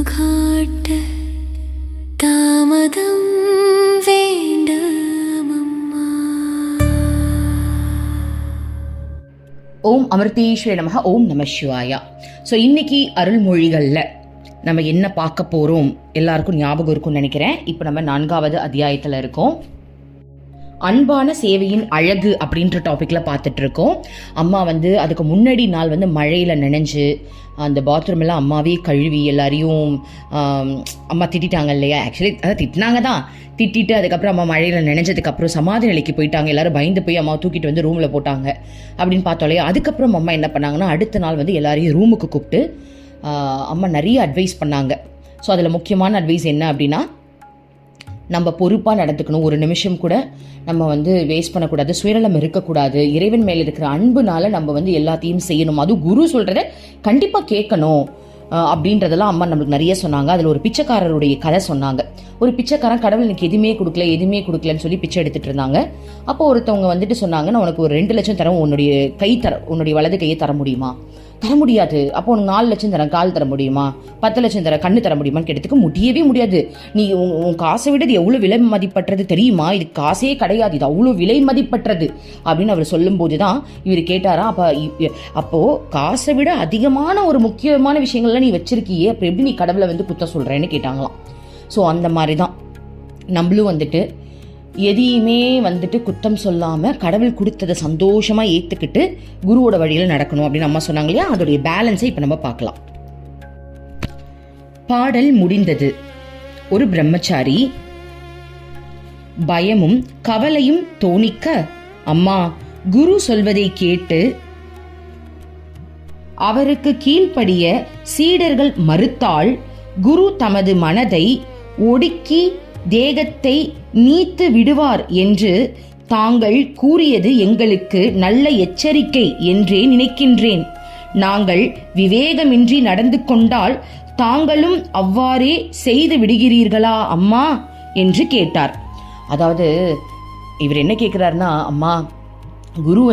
காட்ட தாமதம் வேண்டாமம்மா. ஓம் அமிர்தேஸ்வரி நமக. ஓம் நம சிவாயா. ஸோ இன்னைக்கு அருள்மொழிகளில் நம்ம என்ன பார்க்க போகிறோம் எல்லாருக்கும் ஞாபகம் இருக்கும்னு நினைக்கிறேன். இப்போ நம்ம 4வது அத்தியாயத்தில் இருக்கோம். அன்பான சேவையின் அழகு அப்படின்ற டாப்பிக்கில் பார்த்துட்டு இருக்கோம். அம்மா அதுக்கு முன்னாடி நாள் மழையில் நனைஞ்சு அந்த பாத்ரூம் எல்லாம் அம்மாவே கழுவி எல்லாரையும் அம்மா திட்டாங்க இல்லையா. ஆக்சுவலி அதை திட்டினாங்க தான். திட்டிட்டு அதுக்கப்புறம் அம்மா மழையில் நினைஞ்சதுக்கப்புறம் சமாதி நிலைக்கு போயிட்டாங்க. எல்லாரும் பயந்து போய் அம்மா தூக்கிட்டு ரூமில் போட்டாங்க அப்படின்னு பார்த்தோம் இல்லையா. அதுக்கப்புறம் அம்மா என்ன பண்ணாங்கன்னா அடுத்த நாள் எல்லாரையும் ரூமுக்கு கூப்பிட்டு அம்மா நிறைய அட்வைஸ் பண்ணாங்க. ஸோ அதில் முக்கியமான அட்வைஸ் என்ன அப்படின்னா, நம்ம பொறுப்பாக நடந்துக்கணும். ஒரு நிமிஷம் கூட நம்ம வேஸ்ட் பண்ணக்கூடாது. சுயநலம் இருக்கக்கூடாது. இறைவன் மேலே இருக்கிற அன்புனால நம்ம எல்லாத்தையும் செய்யணும். அதுவும் குரு சொல்கிறத கண்டிப்பாக கேட்கணும் அப்படின்றதெல்லாம் அம்மா நம்மளுக்கு நிறைய சொன்னாங்க. அதில் ஒரு பிச்சைக்காரருடைய கதை சொன்னாங்க. ஒரு பிச்சைக்காரன் கடவுள் எனக்கு எதுவுமே கொடுக்கலன்னு சொல்லி பிச்சை எடுத்துட்டு இருந்தாங்க. அப்போ ஒருத்தவங்க சொன்னாங்க, நான் உனக்கு ஒரு 2 லட்சம் தரேன், உன்னுடைய வலது கையை தர முடியுமா? தர முடியாது. அப்போ உனக்கு 4 லட்சம் தரேன், கால் தர முடியுமா? 10 லட்சம் தரேன், கண்ணு தர முடியுமான்னு கேட்டதுக்கு முடியவே முடியாது. நீ உன் காசை விட இது எவ்வளோ விலை மதிப்பற்றது தெரியுமா? இது காசே கிடையாது, இது அவ்வளோ விலை மதிப்பற்றது அப்படின்னு அவர் சொல்லும் போதுதான் இவர் கேட்டாரா, அப்போ காசை விட அதிகமான ஒரு முக்கியமான விஷயங்கள்லாம் நீ வச்சிருக்கியே, அப்போ எப்படி நீ கடவுளை குத்த சொல்றேன்னு கேட்டாங்களாம். ஸோ அந்த மாதிரி தான் நம்மளும் எதையுமே குத்தம் சொல்லாமல் கடவுள் கொடுத்ததை சந்தோஷமாக ஏற்றுக்கிட்டு குருவோட வழியில் நடக்கணும் அப்படின்னு அம்மா சொன்னாங்க இல்லையா. அதோடைய பேலன்ஸை இப்போ நம்ம பார்க்கலாம். பாடல் முடிந்தது. ஒரு பிரம்மச்சாரி பயமும் கவலையும் தோணிக்க, அம்மா குரு சொல்வதை கேட்டு அவருக்கு கீழ்ப்படிய சீடர்கள் மறுத்தால் குரு தமது மனதை ஒடுக்கி தேகத்தை நீத்து விடுவார் என்று தாங்கள் கூறியது எங்களுக்கு நல்ல எச்சரிக்கை என்றே நினைக்கின்றேன். நாங்கள் விவேகமின்றி நடந்து கொண்டால் தாங்களும் அவ்வாறே செய்து விடுகிறீர்களா அம்மா என்று கேட்டார். அதாவது இவர் என்ன கேட்கிறாருன்னா, அம்மா குரு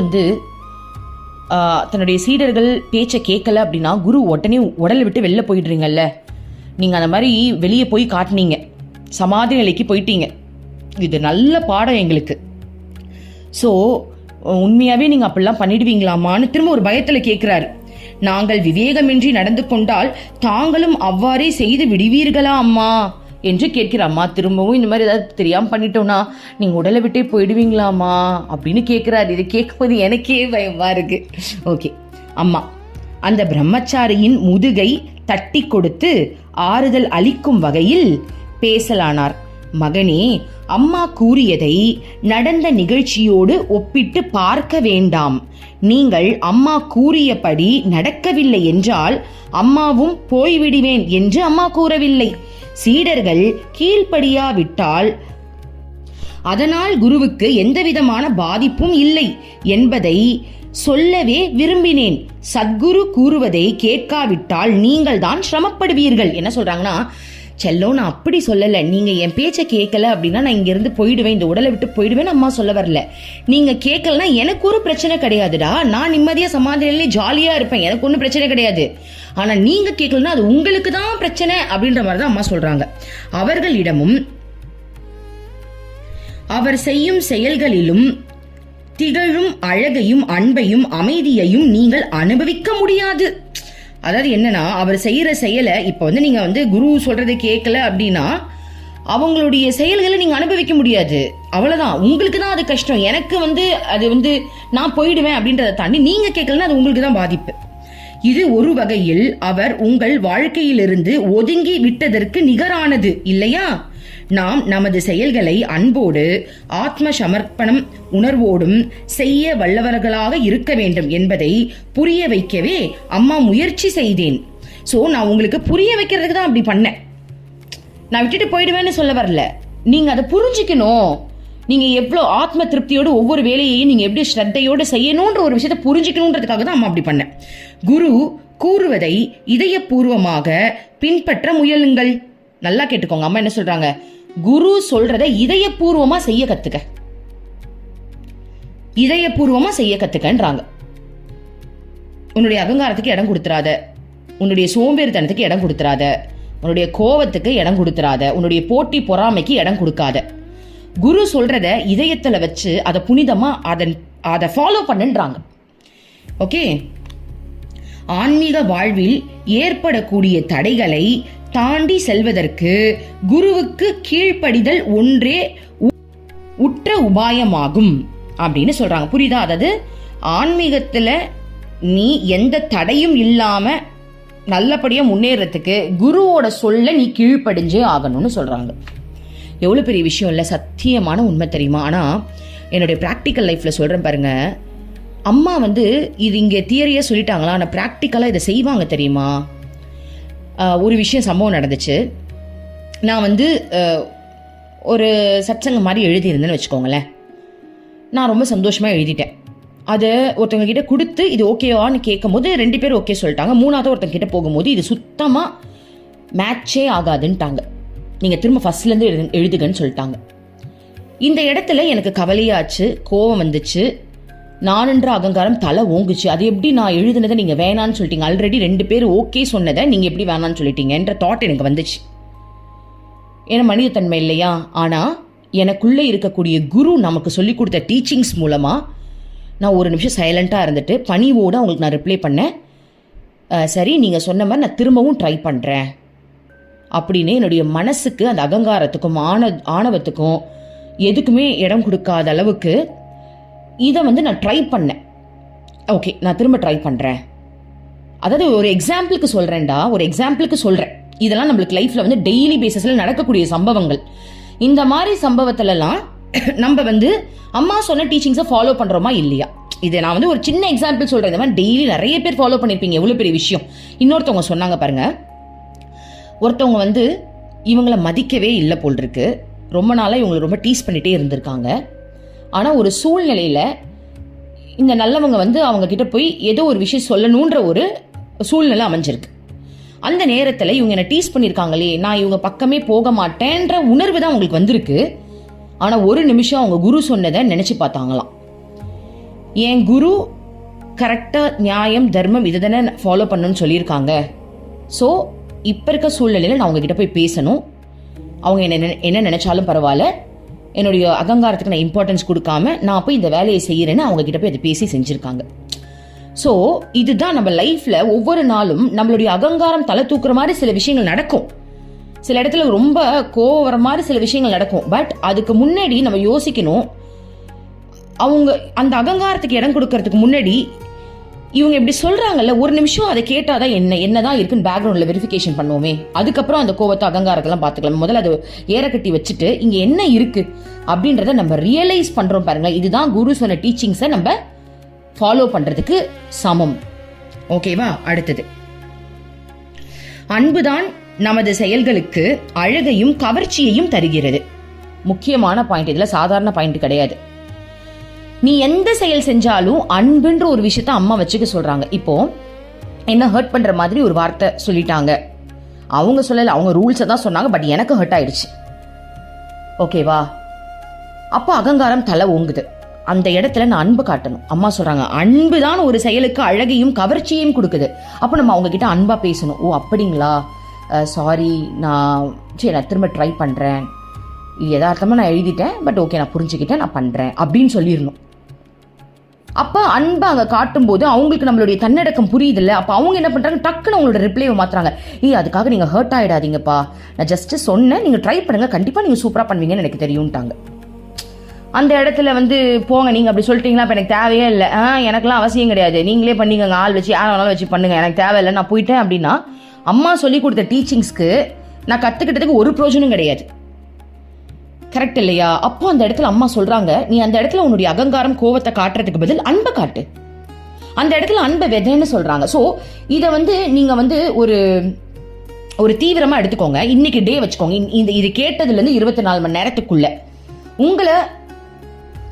தன்னுடைய சீடர்கள் பேச்சை கேட்கல அப்படின்னா குரு உடனே உடலை விட்டு வெளில போயிடுறீங்கல்ல. நீங்கள் அந்த மாதிரி வெளியே போய் காட்டினீங்க, சமாதி நிலைக்கு போயிட்டீங்க. இது நல்ல பாடம் எங்களுக்கு. ஸோ உண்மையாகவே நீங்கள் அப்படிலாம் பண்ணிடுவீங்களாமான்னு திரும்ப ஒரு பயத்தில் கேட்குறாரு. நாங்கள் விவேகமின்றி நடந்து கொண்டால் தாங்களும் அவ்வாறே செய்து விடுவீர்களா அம்மா என்று கேட்கிற அம்மா திரும்பவும் இந்த மாதிரி ஏதாவது தெரியாமல் பண்ணிட்டோம்னா நீங்கள் உடலை விட்டே போயிடுவீங்களாமா அப்படின்னு கேட்குறாரு. இதை கேட்கும்போது எனக்கே பயமாக இருக்கு. ஓகே, அம்மா அந்த பிரம்மச்சாரியின் முதுகை தட்டி கொடுத்து ஆறுதல் அளிக்கும் வகையில் பேசலானார். மகனே, அம்மா கூறியதை நடந்த நிகழ்ச்சியோடு ஒப்பிட்டு பார்க்க வேண்டாம். நீங்கள் அம்மா கூறியபடி நடக்கவில்லை என்றால் அம்மாவும் போய்விடுவேன் என்று அம்மா கூறவில்லை. சீடர்கள் கீழ்ப்படியாவிட்டால் அதனால் குருவுக்கு எந்தவிதமான பாதிப்பும் இல்லை என்பதை சொல்லவே விரும்பினேன். சத்குரு கூறுவதை கேட்காவிட்டால் நீங்கள் தான் சிரமப்படுவீர்கள். என்ன சொல்றாங்கன்னா, செல்லோ நான் அப்படி சொல்லலை, நீங்க என் பேச்சை கேட்கல அப்படின்னா நான் இங்கிருந்து போயிடுவேன், இந்த உடலை விட்டு போயிடுவேன் அம்மா சொல்ல வரல. நீங்க கேட்கலன்னா எனக்கு ஒரு பிரச்சனை கிடையாதுடா, நான் நிம்மதியா சமாதியிலே ஜாலியா இருப்பேன், எனக்கு ஒன்றும் பிரச்சனை கிடையாது. ஆனா நீங்க கேட்கலன்னா அது உங்களுக்கு தான் பிரச்சனை அப்படின்ற மாதிரி தான் அம்மா சொல்றாங்க. அவர்களிடமும் அவர் செய்யும் செயல்களிலும் திகழும் அழகையும் அன்பையும் அமைதியையும் நீங்கள் அனுபவிக்க முடியாது. அதாவது என்னன்னா, அவர் செய்யற செயலை இப்ப நீங்க குரு சொல்றதை கேட்கல அப்படின்னா அவங்களுடைய செயல்களை நீங்க அனுபவிக்க முடியாது. அவ்வளவுதான், உங்களுக்கு தான் அது கஷ்டம். எனக்கு அது நான் போயிடுவேன் அப்படின்றத தாண்டி நீங்க கேட்கலன்னா அது உங்களுக்கு தான் பாதிப்பு. இது ஒரு வகையில் அவர் உங்கள் வாழ்க்கையிலிருந்து ஒதுங்கி விட்டதற்கு நிகரானது இல்லையா? நாம் நமது செயல்களை அன்போடு ஆத்ம சமர்ப்பணம் உணர்வோடும் செய்ய வல்லவர்களாக இருக்க வேண்டும் என்பதை புரிய வைக்கவே அம்மா முயற்சி செய்தேன். ஸோ நான் உங்களுக்கு புரிய வைக்கிறதுக்கு தான் அப்படி பண்ணேன். நான் விட்டுட்டு போயிடுவேன்னு சொல்ல வரல. நீங்க அதை புரிஞ்சுக்கணும். நீங்க எவ்வளோ ஆத்ம திருப்தியோடு ஒவ்வொரு வேலையையும் நீங்க எப்படி ஸ்ரத்தையோடு செய்யணும்ன்ற ஒரு விஷயத்தை புரிஞ்சுக்கணுன்றதுக்காக தான் அம்மா அப்படி பண்ணேன். குரு கூறுவதை இதயபூர்வமாக பின்பற்ற முயலுங்கள். நல்லா கேட்டுக்கோங்க, அம்மா என்ன சொல்றாங்க, குரு சொல்றத இதயபூர்வமா செய்ய கத்துக்க, இதயபூர்வமா செய்ய கத்துக்கன்றாங்க. உன்னுடைய அகங்காரத்துக்கு இடம் கொடுத்துறாத, உன்னுடைய சோம்பேறித்தனத்துக்கு இடம் கொடுத்துறாத, உன்னுடைய கோவத்துக்கு இடம் கொடுத்துறாத, உன்னுடைய போட்டி பொறாமைக்கு இடம் கொடுக்காத. குரு சொல்றத இதயத்துல வச்சு அதை புனிதமா அதை ஃபாலோ பண்ணுன்றாங்க. ஓகே, ஆன்மீக வாழ்வில் ஏற்படக்கூடிய தடைகளை தாண்டி செல்வதற்கு குருவுக்கு கீழ்ப்படிதல் ஒன்றே உற்ற உபாயமாகும் அப்படின்னு சொல்றாங்க. புரியுதா? அதாவது ஆன்மீகத்துல நீ எந்த தடையும் இல்லாம நல்லபடியா முன்னேறதுக்கு குருவோட சொல்ல நீ கீழ்ப்படிஞ்சே ஆகணும்னு சொல்றாங்க. எவ்வளவு பெரிய விஷயம் இல்ல, சத்தியமான உண்மை தெரியுமா? ஆனா என்னுடைய பிராக்டிக்கல் லைஃப்ல சொல்றேன் பாருங்க, அம்மா இது இங்க தியரியா சொல்லிட்டாங்களா, ஆனா பிராக்டிக்கலா இதை செய்வாங்க தெரியுமா? ஒரு விஷயம் சம்பவம் நடந்துச்சு. நான் ஒரு சத்சங்கம் மாதிரி எழுதியிருந்தேன்னு வச்சுக்கோங்களேன். நான் ரொம்ப சந்தோஷமாக எழுதிட்டேன். அதை ஒருத்தவங்க கிட்ட கொடுத்து இது ஓகேவான்னு கேட்கும் போது 2 பேர் ஓகே சொல்லிட்டாங்க. 3ஆவது ஒருத்தங்க கிட்ட போகும்போது இது சுத்தமாக மேட்சே ஆகாதுன்ட்டாங்க, நீங்கள் திரும்ப ஃபர்ஸ்ட்லேருந்து எழுதுகன்னு சொல்லிட்டாங்க. இந்த இடத்துல எனக்கு கவலையாச்சு, கோபம் வந்துச்சு, நானுன்ற அகங்காரம் தலை ஓங்குச்சு. அது எப்படி நான் எழுதுனதை நீங்கள் வேணான்னு சொல்லிட்டீங்க, ஆல்ரெடி 2 பேர் ஓகே சொன்னதை நீங்கள் எப்படி வேணான்னு சொல்லிட்டீங்கன்ற தாட் எனக்கு வந்துச்சு. ஏன்னா மனிதத்தன்மை இல்லையா? ஆனால் எனக்குள்ளே இருக்கக்கூடிய குரு நமக்கு சொல்லிக் கொடுத்த டீச்சிங்ஸ் மூலமாக நான் ஒரு நிமிஷம் சைலண்ட்டாக இருந்துட்டு பணிவோடு அவங்களுக்கு நான் ரிப்ளை பண்ணேன். சரி, நீங்கள் சொன்ன மாதிரி நான் திரும்பவும் ட்ரை பண்ணுறேன் அப்படின்னு என்னுடைய மனசுக்கு அந்த அகங்காரத்துக்கும் ஆணவத்துக்கும் எதுக்குமே இடம் கொடுக்காத அளவுக்கு இதை நான் ட்ரை பண்ணேன். ஓகே, நான் திரும்ப ட்ரை பண்ணுறேன். அதாவது ஒரு எக்ஸாம்பிளுக்கு சொல்கிறேன்டா, ஒரு எக்ஸாம்பிளுக்கு சொல்கிறேன். இதெல்லாம் நம்மளுக்கு லைஃப்பில் டெய்லி பேசிஸில் நடக்கக்கூடிய சம்பவங்கள். இந்த மாதிரி சம்பவத்திலலாம் நம்ம அம்மா சொன்ன டீச்சிங்ஸை ஃபாலோ பண்ணுறோமா இல்லையா? இதை நான் ஒரு சின்ன எக்ஸாம்பிள் சொல்கிறேன். இந்த மாதிரி டெய்லி நிறைய பேர் ஃபாலோ பண்ணியிருப்பீங்க. எவ்வளோ பெரிய விஷயம். இன்னொருத்தவங்க சொன்னாங்க பாருங்க, ஒருத்தவங்க இவங்களை மதிக்கவே இல்லை போல் இருக்கு, ரொம்ப நாளாக இவங்களை ரொம்ப டீஸ் பண்ணிகிட்டே இருந்திருக்காங்க. ஆனால் ஒரு சூழ்நிலையில் இந்த நல்லவங்க அவங்க கிட்ட போய் ஏதோ ஒரு விஷயம் சொல்லணுன்ற ஒரு சூழ்நிலை அமைஞ்சிருக்கு. அந்த நேரத்தில் இவங்க என்ன டீஸ் பண்ணியிருக்காங்களே, நான் இவங்க பக்கமே போக மாட்டேன்ற உணர்வு தான் அவங்களுக்கு வந்திருக்கு. ஆனால் ஒரு நிமிஷம் அவங்க குரு சொன்னதை நினச்சி பார்த்தாங்களாம். என் குரு கரெக்டாக நியாயம் தர்மம் இதை தானே ஃபாலோ பண்ணணும்னு சொல்லியிருக்காங்க. ஸோ இப்போ இருக்க சூழ்நிலையில் நான் அவங்க கிட்ட போய் பேசணும். அவங்க என்ன நினைச்சாலும் பரவாயில்ல, என்னுடைய அகங்காரத்துக்கு நான் இம்பார்ட்டன்ஸ் கொடுக்காம நான் போய் இந்த வேலையை செய்யறேன்னு அவங்க கிட்ட போய் அதை பேசி செஞ்சிருக்காங்க. ஸோ இதுதான் நம்ம லைஃப்ல ஒவ்வொரு நாளும் நம்மளுடைய அகங்காரம் தலை தூக்குற மாதிரி சில விஷயங்கள் நடக்கும். சில இடத்துல ரொம்ப கோவம் வர மாதிரி சில விஷயங்கள் நடக்கும். பட் அதுக்கு முன்னாடி நம்ம யோசிக்கணும், அவங்க அந்த அகங்காரத்துக்கு இடம் கொடுக்கறதுக்கு முன்னாடி இவங்க இப்படி சொல்றாங்கல்ல, ஒரு நிமிஷம் அதை கேட்டாதான் என்னதான் இருக்குன்னு பேக்ரவுண்ட்ல வெரிஃபிகேஷன் பண்ணுவோமே. அதுக்கப்புறம் அந்த கோவத்தை அகங்காரத்தெல்லாம் பார்த்துக்கலாம். முதல்ல அதை ஏற கட்டி வச்சுட்டு இங்க என்ன இருக்கு அப்படின்றத நம்ம ரியலைஸ் பண்றோம் பாருங்க. இதுதான் குரு சொன்ன டீச்சிங்ஸை நம்ம ஃபாலோ பண்றதுக்கு சமம். ஓகேவா? அடுத்தது, அன்புதான் நமது செயல்களுக்கு அழகையும் கவர்ச்சியையும் தருகிறது. முக்கியமான பாயிண்ட், இதுல சாதாரண பாயிண்ட் கிடையாது. நீ எந்த செயல் செஞ்சாலும் அன்புன்ற ஒரு விஷயத்த அம்மா வச்சுக்க சொல்றாங்க. இப்போ என்ன ஹர்ட் பண்ற மாதிரி ஒரு வார்த்தை சொல்லிட்டாங்க, அவங்க சொல்லல, அவங்க ரூல்ஸை தான் சொன்னாங்க. பட் எனக்கு ஹர்ட் ஆயிடுச்சு. ஓகேவா? அப்போ அகங்காரம் தலை ஓங்குது. அந்த இடத்துல நான் அன்பு காட்டணும். அம்மா சொல்றாங்க, அன்பு தான் ஒரு செயலுக்கு அழகையும் கவர்ச்சியையும் கொடுக்குது. அப்போ நம்ம அவங்க கிட்ட அன்பா பேசணும். ஓ அப்படிங்களா, சாரி, நான் திரும்ப ட்ரை பண்றேன், இது யதார்த்தமா நான் எழுதிட்டேன், பட் ஓகே நான் புரிஞ்சுக்கிட்டேன், நான் பண்றேன் அப்படின்னு சொல்லிடணும். அப்ப அன்பை அங்க காட்டும் போது அவங்களுக்கு நம்மளுடைய தன்னடக்கம் புரியுது இல்ல. அப்ப அவங்க என்ன பண்றாங்க, டக்குன்னு அவங்களோட ரிப்ளைவை மாத்துறாங்க. அதுக்காக நீங்க ஹர்ட் ஆயிடாதீங்கப்பா, நான் ஜஸ்ட் சொன்னேன், நீங்க ட்ரை பண்ணுங்க, கண்டிப்பா நீங்க சூப்பரா பண்ணுவீங்கன்னு எனக்கு தெரியும்ட்டாங்க. அந்த இடத்துல போங்க, நீங்க அப்படி சொல்லிட்டீங்களா, இப்ப எனக்கு தேவையே இல்லை, எனக்குலாம் அவசியம் கிடையாது, நீங்களே பண்ணிக்கங்க, ஆள் வச்சு யார் வேணாலும் வச்சு பண்ணுங்க, எனக்கு தேவையில்லை, நான் போயிட்டேன் அப்படின்னா அம்மா சொல்லி கொடுத்த டீச்சிங்ஸ்க்கு நான் கத்துக்கிட்டதுக்கு ஒரு பிரயோஜனம் கிடையாது. கரெக்ட் இல்லையா? அப்போ அந்த இடத்துல அம்மா சொல்றாங்க, நீ அந்த இடத்துல உன்னுடைய அகங்காரம் கோவத்தை காட்டுறதுக்கு பதில் அன்பை காட்டு. அந்த இடத்துல அன்பை விதைன்னு சொல்றாங்க. ஸோ இதை நீங்க ஒரு தீவிரமா எடுத்துக்கோங்க. இன்னைக்கு டே வச்சுக்கோங்க. இது கேட்டதுல இருந்து 24 மணி நேரத்துக்குள்ள உங்களை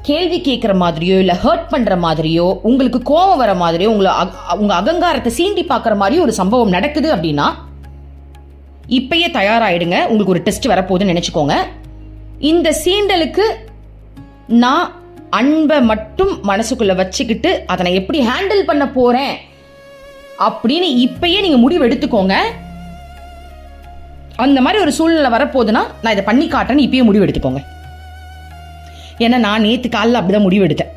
கேள்வி கேட்கிற மாதிரியோ இல்ல ஹர்ட் பண்ற மாதிரியோ உங்களுக்கு கோவம் வர மாதிரியோ உங்க அகங்காரத்தை சீண்டி பாக்குற மாதிரியோ ஒரு சம்பவம் நடக்குது அப்படின்னா இப்பயே தயாராயிடுங்க. உங்களுக்கு ஒரு டெஸ்ட் வரப்போகுதுன்னு நினைச்சுக்கோங்க. இந்த சீண்டலுக்கு நான் அன்பை மட்டும் மனசுக்குள்ள வச்சுக்கிட்டு அதை நான் எப்படி ஹேண்டில் பண்ண போறேன் அப்படின்னு இப்பயே நீங்க முடிவு எடுத்துக்கோங்க. அந்த மாதிரி ஒரு சூழ்நிலை வரப்போகுதுன்னா நான் இதை பண்ணி காட்டுறேன்னு இப்பயே முடிவு எடுத்துக்கோங்க. ஏன்னா நான் நேற்று காலில் அப்படிதான் முடிவு எடுத்தேன்.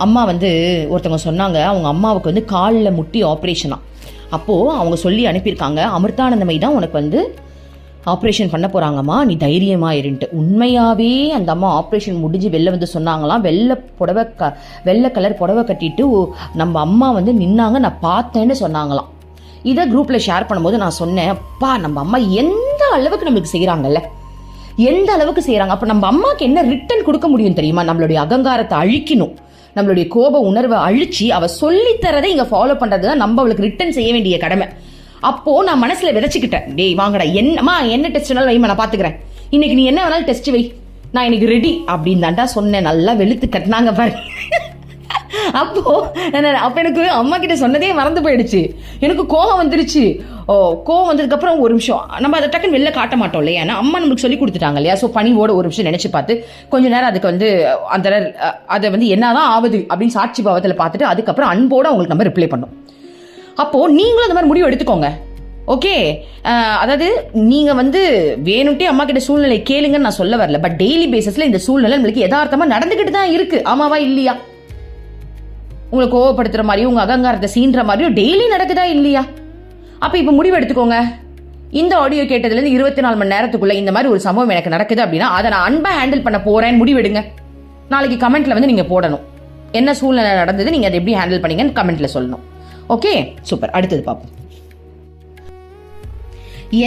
அம்மா வந்து ஒருத்தவங்க சொன்னாங்க, அவங்க அம்மாவுக்கு வந்து காலில் முட்டி ஆப்ரேஷனா. அப்போது அவங்க சொல்லி அனுப்பியிருக்காங்க, அமிர்தானந்தமை தான் உனக்கு வந்து ஆப்ரேஷன் பண்ண போகிறாங்கம்மா, நீ தைரியமாக இருந்துட்டு. உண்மையாகவே அந்த அம்மா ஆப்ரேஷன் முடிஞ்சு வெளில வந்து சொன்னாங்களாம். வெள்ளை கலர் புடவை கட்டிட்டு நம்ம அம்மா வந்து நின்னாங்க, நான் பார்த்தேன்னு சொன்னாங்களாம். இதை குரூப்பில் ஷேர் பண்ணும்போது நான் சொன்னேன், அப்பா நம்ம அம்மா எந்த அளவுக்கு நம்மளுக்கு செய்கிறாங்கல்ல, எந்த அளவுக்கு செய்கிறாங்க. அப்போ நம்ம அம்மாவுக்கு என்ன ரிட்டன் கொடுக்க முடியும் தெரியுமா? நம்மளுடைய அகங்காரத்தை அழிக்கணும், நம்மளுடைய கோப உணர்வை அழிச்சு அவ சொல்லித்தரதை இங்கே ஃபாலோ பண்ணுறது தான் நம்ம அவளுக்கு ரிட்டன் செய்ய வேண்டிய கடமை. அப்போ நான் மனசுல விதைச்சுக்கிட்டேன், டேய் வாங்கடா, என்ன டெஸ்ட் வேணாலும் வைமா, நான் பாத்துக்கிறேன், இன்னைக்கு நீ என்ன வேணாலும் டெஸ்ட் வை, நான் இன்னைக்கு ரெடி அப்படின்னு தாண்டா சொன்னேன். நல்லா வெளுத்து கட்டினாங்க பாரு. அப்போ எனக்கு அம்மா கிட்ட சொன்னதே மறந்து போயிடுச்சு. எனக்கு கோபம் வந்துருச்சு. கோவம் வந்ததுக்கு அப்புறம் ஒரு நிமிஷம் நம்ம அதை டக்குன்னு வெளில காட்ட மாட்டோம் இல்லையா, ஏன்னா அம்மா நம்மளுக்கு சொல்லி கொடுத்துட்டாங்க இல்லையா. ஸோ பணிவோட ஒரு நிமிஷம் நினைச்சு பார்த்து கொஞ்ச நேரம் அதுக்கு வந்து அந்த அதை வந்து என்னதான் ஆகுது அப்படின்னு சாட்சி பாவத்தில் பார்த்துட்டு அதுக்கப்புறம் அன்போடு அவங்களுக்கு நம்ம ரிப்ளை பண்ணோம். அப்போது நீங்களும் அந்த மாதிரி முடிவு எடுத்துக்கோங்க. ஓகே, அதாவது நீங்கள் வந்து வேணும்ட்டே அம்மா கிட்ட சூழ்நிலை கேளுங்கன்னு நான் சொல்ல வரல. பட் டெய்லி பேசிஸில் இந்த சூழ்நிலை நம்மளுக்கு யதார்த்தமாக நடந்துக்கிட்டு தான் இருக்குது. ஆமாவா இல்லையா? உங்களை கோவப்படுத்துகிற மாதிரியும் உங்கள் அகங்காரத்தை சீன்ற மாதிரியும் டெய்லி நடக்குதா இல்லையா? அப்போ இப்போ முடிவு எடுத்துக்கோங்க. இந்த ஆடியோ கேட்டதுலேருந்து 24 மணி நேரத்துக்குள்ளே இந்த மாதிரி ஒரு சம்பவம் எனக்கு நடக்குது அப்படின்னா அதை நான் அன்பாக ஹேண்டில் பண்ண போகிறேன்னு முடிவெடுங்க. நாளைக்கு கமெண்ட்டில் வந்து நீங்கள் போடணும், என்ன சூழ்நிலை நடந்தது, நீங்கள் அதை எப்படி ஹேண்டில் பண்ணீங்கன்னு கமெண்ட்டில் சொல்லணும். Okay, super. அடுத்தது பார்ப்போம்.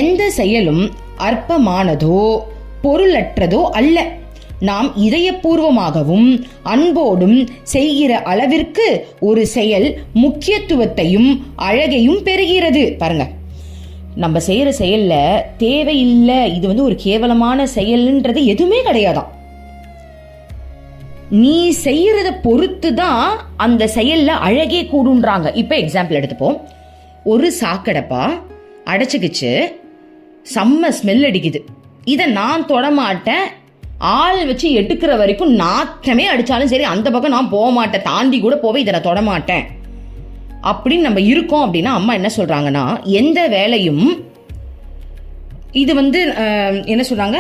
எந்த செயலும் அற்பமானதோ பொருளற்றதோ அல்ல. நாம் இதயபூர்வமாகவும் அன்போடும் செய்கிற அளவிற்கு ஒரு செயல் முக்கியத்துவத்தையும் அழகையும் பெறுகிறது. பாருங்க, நம்ம செய்யற செயல்ல தேவையில்லை, இது வந்து ஒரு கேவலமான செயல்ன்றது எதுவுமே கிடையாதான். நீ செய்யறத பொறுத்து தான் அந்த செயல்ல அழகே கூடுன்றாங்க. இப்ப எக்ஸாம்பிள் எடுத்துப்போம். ஒரு சாக்கடைப்பா அடைச்சுக்கிச்சு, செம்ம ஸ்மெல் அடிக்குது, இதை நான் தொடமாட்டேன், ஆள் வச்சு எடுக்கிற வரைக்கும் நாற்றமே அடிச்சாலும் சரி அந்த பக்கம் நான் போக மாட்டேன், தாண்டி கூட போவே இதை நான் தொடமாட்டேன் அப்படின்னு நம்ம இருக்கோம். அப்படின்னா அம்மா என்ன சொல்றாங்கன்னா, எந்த வேலையும் இது வந்து என்ன சொல்றாங்க,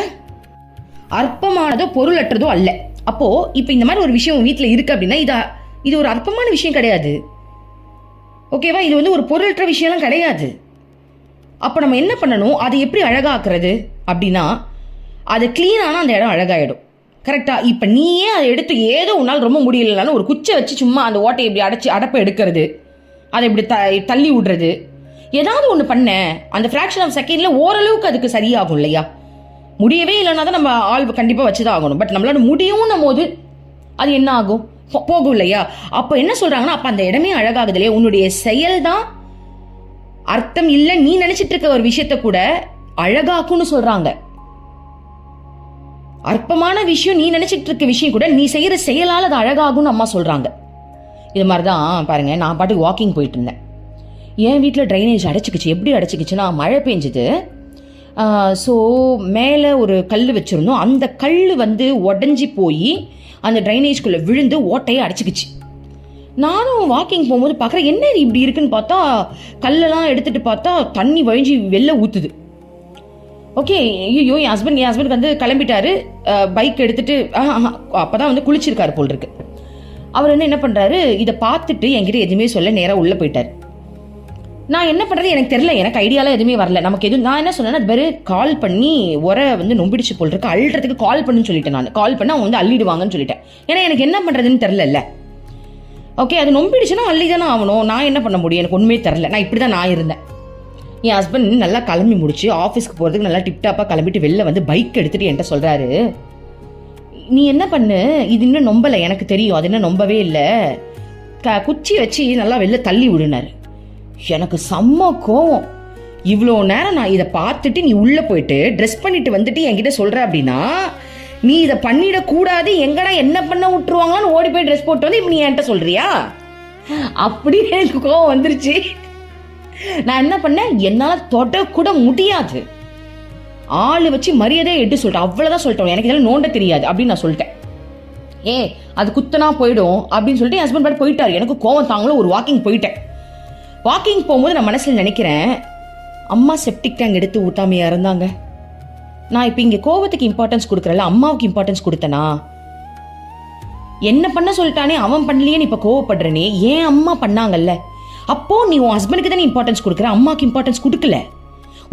அற்பமானதோ பொருளற்றதோ அல்ல. அப்போ இப்ப இந்த மாதிரி ஒரு விஷயம் வீட்டில் இருக்கு அப்படின்னா இது ஒரு அற்பமான விஷயம் கிடையாது. ஓகேவா? இது வந்து ஒரு பொருளற்ற விஷயம்லாம் கிடையாது. அப்போ நம்ம என்ன பண்ணணும், அதை எப்படி அழகாக்குறது அப்படின்னா, அது கிளீனானா அந்த இடம் அழகாயிடும். கரெக்டா? இப்போ நீயே அதை எடுத்து ஏதோ உன்னால் ரொம்ப முடியலனாலும் ஒரு குச்சை வச்சு சும்மா அந்த ஓட்டை இப்படி அடப்பை எடுக்கிறது, அதை இப்படி தள்ளி விடுறது, ஏதாவது ஒன்று பண்ண அந்த ஃப்ராக்ஷன் ஆஃப் செகண்ட்ல ஓரளவுக்கு அதுக்கு சரியாகும் இல்லையா? முடியவே இல்லைன்னா தான் நம்ம ஆள் கண்டிப்பாக வச்சுதான் ஆகணும். பட் நம்மளால முடியும்னும் போது அது என்ன ஆகும், போகும் இல்லையா? அப்போ என்ன சொல்றாங்கன்னா, அப்போ அந்த இடமே அழகாகுது இல்லையா? உன்னுடைய செயல் தான் அர்த்தம் இல்லை நீ நினைச்சிட்டு இருக்க ஒரு விஷயத்த கூட அழகாக்கும்னு சொல்றாங்க. அற்பமான விஷயம் நீ நினைச்சிட்டு இருக்க விஷயம் கூட நீ செய்யற செயலால் அது அழகாகும்னு அம்மா சொல்றாங்க. இது மாதிரிதான் பாருங்க, நான் பாட்டுக்கு வாக்கிங் போயிட்டு இருந்தேன். என் வீட்டில் ட்ரைனேஜ் அடைச்சிக்கிச்சு. எப்படி அடைச்சிக்கிச்சுன்னா, மழை பெஞ்சுது. ஸோ மேலே ஒரு கல் வச்சுருந்தோம், அந்த கல் வந்து உடஞ்சி போய் அந்த ட்ரைனேஜ்குள்ளே விழுந்து ஓட்டையை அடைச்சிக்கிச்சு. நானும் வாக்கிங் போகும்போது பார்க்குறேன், என்ன இது இப்படி இருக்குன்னு பார்த்தா கல்லெல்லாம் எடுத்துகிட்டு பார்த்தா தண்ணி வழிஞ்சி வெளில ஊற்றுது. ஓகே, ஐயோ என் ஹஸ்பண்ட் வந்து கிளம்பிட்டாரு, பைக் எடுத்துகிட்டு அப்போ தான் வந்து குளிச்சிருக்காரு போல் இருக்கு. அவர் வந்து என்ன பண்ணுறாரு, இதை பார்த்துட்டு என்கிட்ட எதுவுமே சொல்ல நேராக உள்ளே போயிட்டார். நான் என்ன பண்ணுறது எனக்கு தெரியல, எனக்கு ஐடியாலாம் எதுவுமே வரல. நமக்கு எதுவும் நான் என்ன சொன்னேன்னா, அது பேர் கால் பண்ணி உரை வந்து நொம்பிடிச்சு போல் இருக்கு, அள்ளுறதுக்கு கால் பண்ணுன்னு சொல்லிட்டேன். நான் கால் பண்ணி அவங்க வந்து அள்ளிடுவாங்கன்னு சொல்லிட்டேன். ஏன்னா எனக்கு என்ன பண்ணுறதுன்னு தெரில. ஓகே, அது நொம்பிடுச்சுன்னா அள்ளி தானே ஆகணும், நான் என்ன பண்ண முடியும், எனக்கு ஒன்றுமே தெரில. நான் இப்படி தான் நான் இருந்தேன். என் ஹஸ்பண்ட் நல்லா கிளம்பி முடிச்சு ஆஃபீஸ்க்கு போகிறதுக்கு நல்லா டிப்டாப்பாக கிளம்பிட்டு வெளில வந்து பைக் எடுத்துகிட்டு என்கிட்ட சொல்கிறாரு, நீ என்ன பண்ணு, இது இன்னும் நொம்பலை, எனக்கு தெரியும் அது இன்னும் நொம்பவே இல்லை, குச்சி வச்சு நல்லா வெளில தள்ளி விடுனாரு. எனக்கு செம்ம கோவம். இவ்வளோ நேரம் நான் இதை பார்த்துட்டு நீ உள்ளே போயிட்டு ட்ரெஸ் பண்ணிட்டு வந்துட்டு என்கிட்ட சொல்கிற அப்படின்னா, நீ இதை பண்ணிடக்கூடாது, எங்கடா என்ன பண்ண விட்டுருவாங்களான்னு ஓடி போய் ட்ரெஸ் போட்டு வந்து இப்போ நீ என்கிட்ட சொல்கிறியா அப்படின்னு எனக்கு கோவம் வந்துருச்சு. நான் என்ன பண்ணேன், என்னால் தொடக்கூட முடியாது, ஆள் வச்சு மரியாதையை எடுத்து சொல்லிட்டேன், அவ்வளோதான் சொல்லிட்டேன், எனக்கு இதெல்லாம் நோண்ட தெரியாது அப்படின்னு நான் சொல்லிட்டேன். அது குத்தனா போயிடும் அப்படின்னு சொல்லிட்டு என் ஹஸ்பண்ட் பாட்டு போயிட்டாரு. எனக்கு கோவம் தாங்களும் ஒரு வாக்கிங் போயிட்டேன். வாக்கிங் போகும்போது நான் மனசில் நினைக்கிறேன், அம்மா செப்டிக் டேங்க் எடுத்து ஊத்தாமையா இருந்தாங்க? நான் இப்போ இங்கே கோவத்துக்கு இம்பார்ட்டன்ஸ் கொடுக்குறல, அம்மாவுக்கு இம்பார்ட்டன்ஸ் கொடுத்தனா? என்ன பண்ண சொல்லிட்டானே, அவன் பண்ணலையே இப்போ கோவப்படுறனே, ஏன் அம்மா பண்ணாங்கல்ல? அப்போ நீ உன் ஹஸ்பண்டுக்கு தானே இம்பார்ட்டன்ஸ் கொடுக்குற, அம்மாவுக்கு இம்பார்ட்டன்ஸ் கொடுக்கல.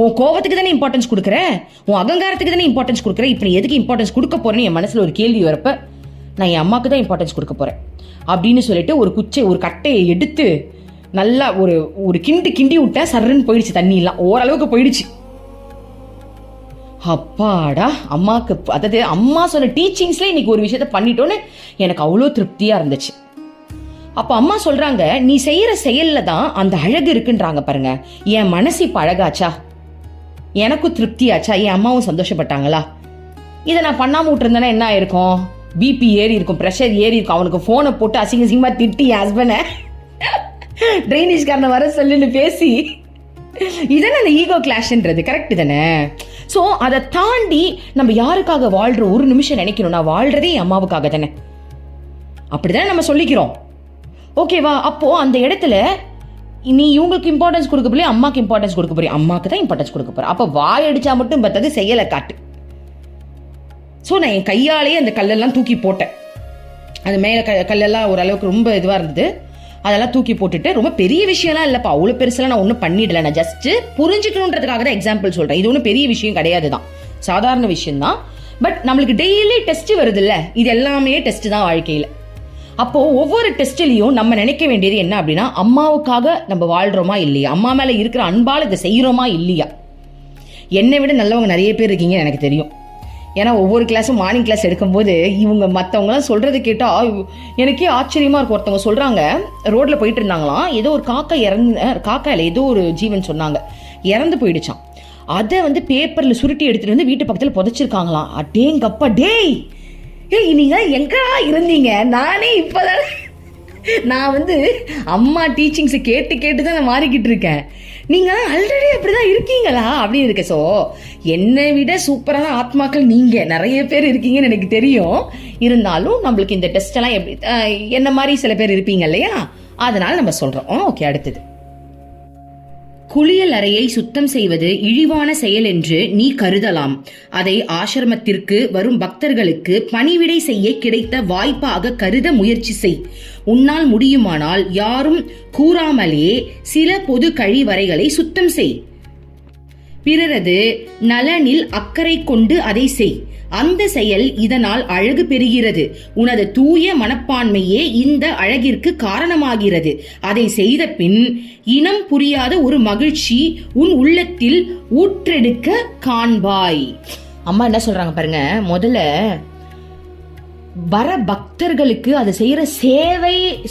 உன் கோவத்துக்கு தானே இம்பார்ட்டன்ஸ் கொடுக்குற, உன் அகங்காரத்துக்கு தானே இம்பார்ட்டன்ஸ் கொடுக்குற. இப்போ நீ எதுக்கு இம்பார்ட்டன்ஸ் கொடுக்க போறேன்னு என் மனசுல ஒரு கேள்வி வரப்ப, நான் என் அம்மாவுக்கு தான் இம்பார்ட்டன்ஸ் கொடுக்க போறேன் அப்படின்னு சொல்லிட்டு ஒரு கட்டையை எடுத்து நல்லா ஒரு கிண்டி விட்டேன். சர்றன்னு போயிடுச்சு, தண்ணி எல்லாம் ஓரளவுக்கு போயிடுச்சு. அப்பாடா, அம்மாக்கு அதாவது அம்மா சொன்ன டீச்சிங்ஸ்ல இன்னைக்கு ஒரு விஷயத்த பண்ணிட்டோன்னு எனக்கு அவ்வளோ திருப்தியா இருந்துச்சு. அப்ப அம்மா சொல்றாங்க, நீ செய்யற செயல்ல தான் அந்த அழகு இருக்குன்றாங்க பாருங்க. என் மனசு இப்ப அழகாச்சா, எனக்கும் திருப்தியாச்சா, என் அம்மாவும் சந்தோஷப்பட்டாங்களா? இதை நான் பண்ணாம விட்டுருந்தேன்னா என்ன ஆயிருக்கும்? பிபி ஏறி இருக்கும், ப்ரெஷர் ஏறி இருக்கும். அவனுக்கு போனை போட்டு அசிங்கமா திட்டி என் ஹஸ்பண்ட ட்ரைனேஜ்காரனை வர சொல்லுன்னு பேசி, இதானே அந்த ஈகோ கிளாஷ்ன்றது. கரெக்ட் தானே? ஸோ அதை தாண்டி நம்ம யாருக்காக வாழ்ற ஒரு நிமிஷம் நினைக்கணும், நான் வாழ்றதே என் அம்மாவுக்காக தானே, அப்படிதானே நம்ம சொல்லிக்கிறோம். ஓகேவா? அப்போ அந்த இடத்துல நீ இவங்களுக்கு இம்பார்ட்டன்ஸ் கொடுக்க போறியா, அம்மாக்கு இம்பார்ட்டன்ஸ் கொடுக்க போறியா? அம்மாக்கு தான் இம்பார்ட்டன்ஸ் கொடுக்க போற. அப்ப வாய் அடிச்சா மட்டும் பத்தாது, செயலை காட்டு. ஸோ நான் என் கையாலேயே அந்த கல்லெல்லாம் தூக்கி போட்டேன். அது மேலே கல்லெல்லாம் ஓரளவுக்கு ரொம்ப இதுவாக இருந்தது, அதெல்லாம் தூக்கி போட்டுட்டு, ரொம்ப பெரிய விஷயம்லாம் இல்லைப்பா, அவ்வளோ பெருசெல்லாம் நான் ஒன்றும் பண்ணிடல. நான் ஜஸ்ட் புரிஞ்சுக்கணுன்றதுக்காக தான் எக்ஸாம்பிள் சொல்கிறேன். இது ஒன்றும் பெரிய விஷயம் கிடையாது தான், சாதாரண விஷயம் தான். பட் நம்மளுக்கு டெய்லி டெஸ்ட் வருது இல்லை, இது எல்லாமே டெஸ்ட் தான் வாழ்க்கையில். அப்போ ஒவ்வொரு டெஸ்ட்லயும் நம்ம நினைக்க வேண்டியது என்ன அப்படின்னா, அம்மாவுக்காக நம்ம வாழ்றோமா இல்லையா, அம்மா மேல இருக்கிற அன்பால் இதை செய்யறோமா இல்லையா. என்னை விட நல்லவங்க நிறைய பேர் இருக்கீங்க எனக்கு தெரியும். ஏன்னா ஒவ்வொரு கிளாஸும் மார்னிங் கிளாஸ் எடுக்கும்போது இவங்க மற்றவங்களாம் சொல்றது கேட்டா எனக்கே ஆச்சரியமா இருக்கும். ஒருத்தவங்க சொல்றாங்க, ரோட்ல போயிட்டு இருந்தாங்களாம், ஏதோ ஒரு காக்கா இல்லை ஏதோ ஒரு ஜீவன் சொன்னாங்க, இறந்து போயிடுச்சான். அதை வந்து பேப்பர்ல சுருட்டி எடுத்துட்டு வந்து வீட்டு பக்கத்துல புதைச்சிருக்காங்களாம். அடேங்கப்பா, டேய் நீங்க எங்கா இருந்தீங்க? நானே இப்பதான் நான் வந்து அம்மா டீச்சிங்ஸ் கேட்டு தான் மாறிக்கிட்டு இருக்கேன். நீங்க ஆல்ரெடி அப்படிதான் இருக்கீங்களா அப்படின்னு இருக்க. ஸோ என்னை விட சூப்பரான ஆத்மாக்கள் நீங்க நிறைய பேர் இருக்கீங்கன்னு எனக்கு தெரியும். இருந்தாலும் நம்மளுக்கு இந்த டெஸ்ட் எல்லாம் எப்படி என்ன மாதிரி சில பேர் இருப்பீங்க இல்லையா, அதனால நம்ம சொல்றோம். ஓகே, அடுத்தது, குளியல் அறையை சுத்தம் செய்வது இழிவான செயல் என்று நீ கருதலாம். அதை ஆசிரமத்திற்கு வரும் பக்தர்களுக்கு பணிவிடை செய்ய கிடைத்த வாய்ப்பாக கருத முயற்சி செய். உன்னால் முடியுமானால் யாரும் கூறாமலே சில பொது கழிவறைகளை சுத்தம் செய். பிறரது நலனில் அக்கறை கொண்டு அதை செய். அந்த செயல் இதனால் அழகு பெறுகிறது. உனது தூய மனப்பான்மையே இந்த அழகிற்கு காரணமாகிறது. அதை செய்த பின் இனம் புரியாத ஒரு மகிழ்ச்சி உன் உள்ளத்தில் ஊற்றெடுக்க காண்பாய். அம்மா என்ன சொல்றாங்க பாருங்க, முதல்ல வர பக்தர்களுக்கு அதை செய்யற